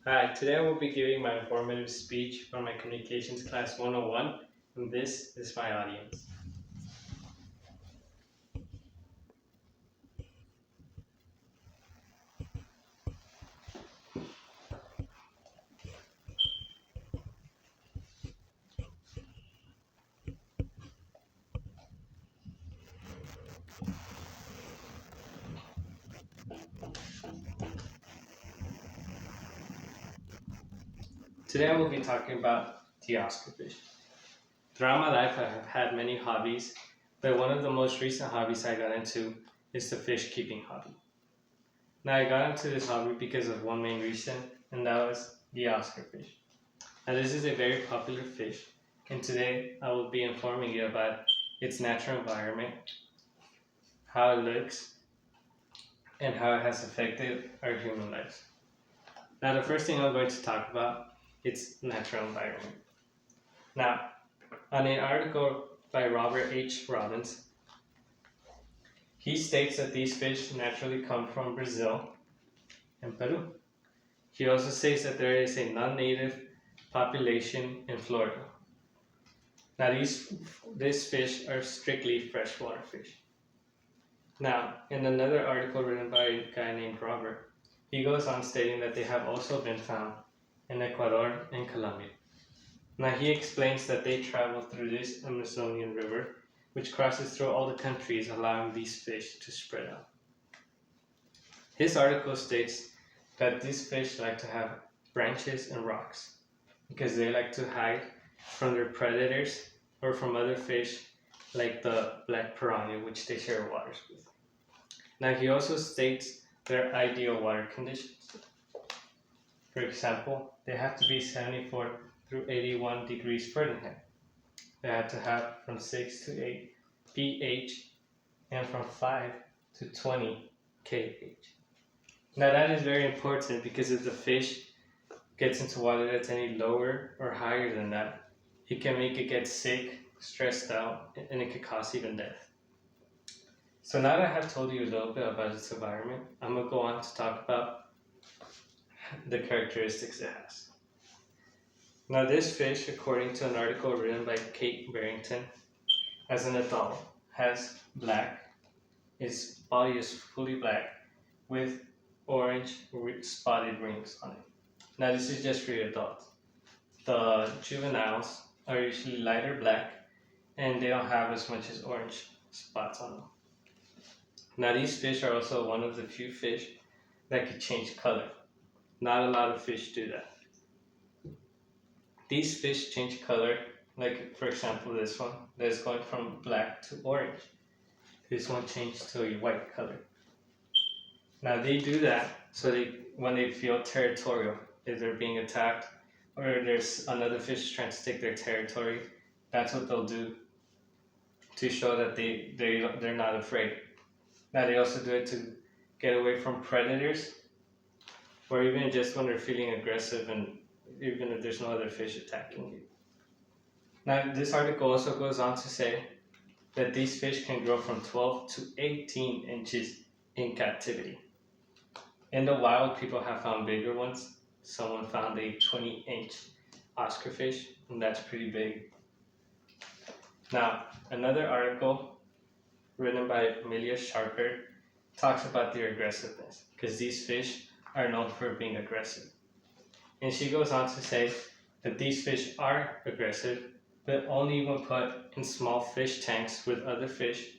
Hi, today I will be giving my informative speech for my Communications Class 101, and this is my audience. Today I will be talking about the Oscar fish. Throughout my life, I have had many hobbies, but one of the most recent hobbies I got into is the fish keeping hobby. Now, I got into this hobby because of one main reason, and that was the Oscar fish. Now, this is a very popular fish, and today I will be informing you about its natural environment, how it looks, and how it has affected our human lives. Now, the first thing I'm going to talk about is natural environment. Now, on an article by Robert H. Robbins, he states that these fish naturally come from Brazil and Peru. He also says that there is a non-native population in Florida. Now, these fish are strictly freshwater fish. Now, in another article written by a guy named Robert, he goes on stating that they have also been found in Ecuador and Colombia. Now he explains that they travel through this Amazonian river, which crosses through all the countries, allowing these fish to spread out. His article states that these fish like to have branches and rocks because they like to hide from their predators or from other fish like the black piranha, which they share waters with. Now he also states their ideal water conditions. For example, they have to be 74 through 81 degrees Fahrenheit. They have to have from 6 to 8 pH and from 5 to 20 kH. Now that is very important because if the fish gets into water that's any lower or higher than that, it can make it get sick, stressed out, and it could cause even death. So now that I have told you a little bit about its environment, I'm going to go on to talk about the characteristics it has. Now this fish, according to an article written by Kate Barrington, as an adult, has black, its body is fully black with orange spotted rings on it. Now this is just for your adults. The juveniles are usually lighter black and they don't have as much as orange spots on them. Now these fish are also one of the few fish that could change color. Not a lot of fish do that. These fish change color, like for example this one, that is going from black to orange. This one changed to a white color. Now they do that so when they feel territorial, if they're being attacked or there's another fish trying to take their territory, that's what they'll do to show that they're not afraid. Now they also do it to get away from predators, or even just when they're feeling aggressive and even if there's no other fish attacking you. Now this article also goes on to say that these fish can grow from 12 to 18 inches in captivity. In the wild, people have found bigger ones. Someone found a 20-inch Oscar fish, and that's pretty big. Now, another article written by Amelia Sharper talks about their aggressiveness, because these fish are known for being aggressive. And she goes on to say that these fish are aggressive, but only when put in small fish tanks with other fish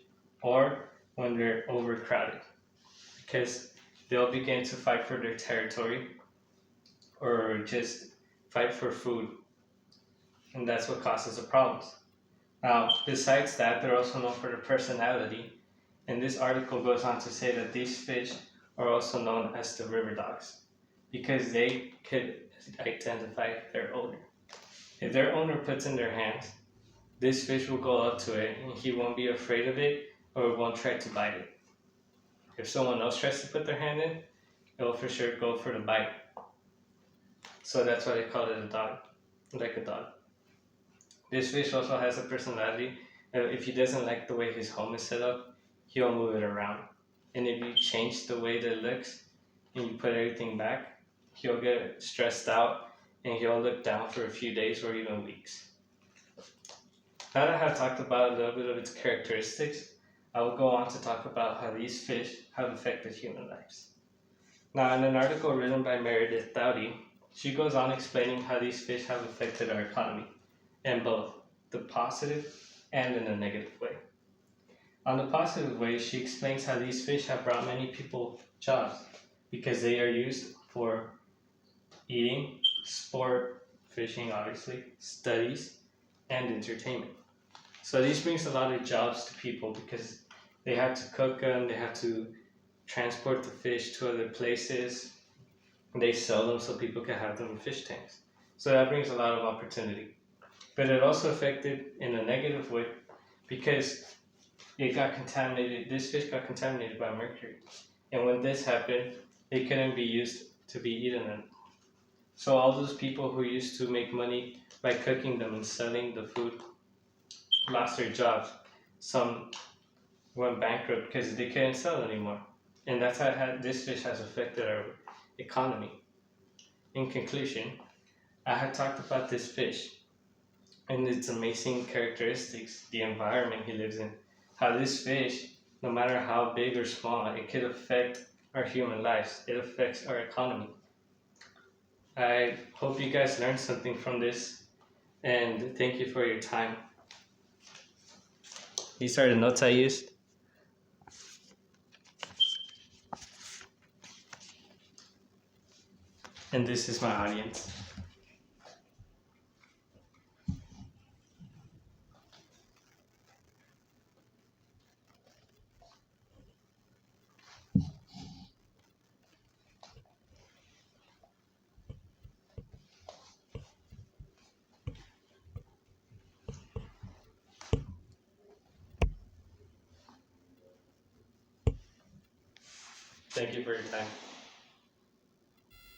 or when they're overcrowded, because they'll begin to fight for their territory or just fight for food, and that's what causes the problems. Now, besides that, they're also known for their personality, and this article goes on to say that these fish are also known as the river dogs because they could identify their owner. If their owner puts in their hands, this fish will go up to it and he won't be afraid of it or won't try to bite it. If someone else tries to put their hand in, it'll for sure go for the bite. So that's why they call it a dog, like a dog. This fish also has a personality. If he doesn't like the way his home is set up, he'll move it around. And if you change the way that it looks and you put everything back, he'll get stressed out and he'll look down for a few days or even weeks. Now that I have talked about a little bit of its characteristics, I will go on to talk about how these fish have affected human lives. Now, in an article written by Meredith Dowdy, she goes on explaining how these fish have affected our economy in both the positive and in a negative way. On the positive way, she explains how these fish have brought many people jobs because they are used for eating, sport, fishing obviously, studies, and entertainment. So this brings a lot of jobs to people because they have to cook them, they have to transport the fish to other places, they sell them so people can have them in fish tanks. So that brings a lot of opportunity. But it also affected in a negative way because it got contaminated. This fish got contaminated by mercury. And when this happened, it couldn't be used to be eaten anymore. So all those people who used to make money by cooking them and selling the food lost their jobs. Some went bankrupt because they couldn't sell anymore. And that's how this fish has affected our economy. In conclusion, I had talked about this fish and its amazing characteristics, the environment he lives in, how this fish, no matter how big or small, it could affect our human lives. It affects our economy. I hope you guys learned something from this, and thank you for your time. These are the notes I used. And this is my audience. Thank you for your time.